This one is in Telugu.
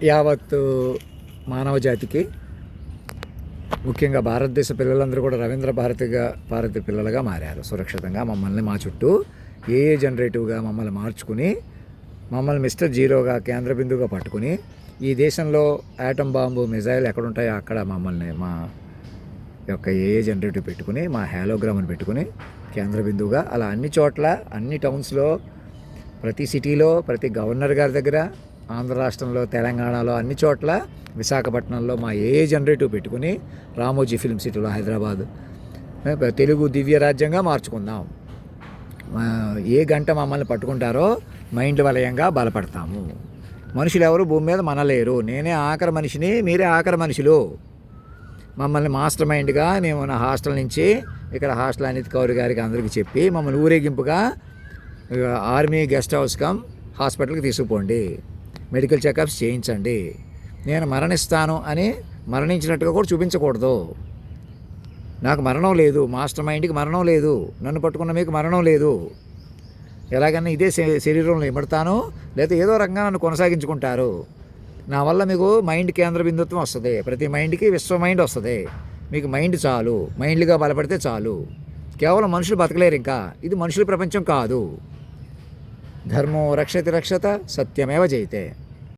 యావత్తు మానవ జాతికి, ముఖ్యంగా భారతదేశ పిల్లలందరూ కూడా రవీంద్ర భారతి పిల్లలుగా మారారు. సురక్షితంగా మమ్మల్ని మా చుట్టూ జనరేటివ్గా మమ్మల్ని మార్చుకుని, మమ్మల్ని మిస్టర్ జీరోగా కేంద్ర బిందువుగా పట్టుకుని, ఈ దేశంలో యాటమ్ బాంబు మిజైల్ ఎక్కడుంటాయో అక్కడ మమ్మల్ని మా యొక్క జనరేటివ్ పెట్టుకుని, మా హాలోగ్రామ్ని పెట్టుకుని కేంద్ర బిందువుగా అలా అన్ని చోట్ల, అన్ని టౌన్స్లో, ప్రతి సిటీలో, ప్రతి గవర్నర్ గారి దగ్గర, ఆంధ్ర రాష్ట్రంలో, తెలంగాణలో, అన్ని చోట్ల, విశాఖపట్నంలో మా జనరేటివ్ పెట్టుకుని రామోజీ ఫిల్మ్ సిటీలో హైదరాబాద్ తెలుగు దివ్య రాజ్యంగా మార్చుకుందాం. గంట మమ్మల్ని పట్టుకుంటారో మైండ్ వలయంగా బలపడతాము. మనుషులు ఎవరు భూమి మీద మనలేరు. నేనే ఆఖరి మనిషిని, మీరే ఆఖరి మనుషులు. మమ్మల్ని మాస్టర్ మైండ్గా మేము నా హాస్టల్ నుంచి ఇక్కడ హాస్టల్ అనిత్ కౌర్ గారికి అందరికీ చెప్పి మమ్మల్ని ఊరేగింపుగా ఆర్మీ గెస్ట్ హౌస్ హాస్పిటల్కి తీసుకుపోండి, మెడికల్ చెకప్స్ చేయించండి. నేను మరణిస్తాను అని మరణించినట్టుగా కూడా చూపించకూడదు. నాకు మరణం లేదు, మాస్టర్ మైండ్కి మరణం లేదు, నన్ను పట్టుకున్న మీకు మరణం లేదు. ఎలాగన్నా ఇదే శరీరంలో ఇమడతాను, లేదా ఏదో రకంగా నన్ను కొనసాగించుకుంటారు. నా వల్ల మీకు మైండ్ కేంద్ర బిందుత్వం వస్తుంది. ప్రతి మైండ్కి విశ్వ మైండ్ వస్తుంది. మీకు మైండ్ చాలు, మైండ్గా బలపడితే చాలు. కేవలం మనుషులు బతకలేరు. ఇంకా ఇది మనుషుల ప్రపంచం కాదు. ధర్మో రక్షతి రక్షత, సత్యమేవ జయతే.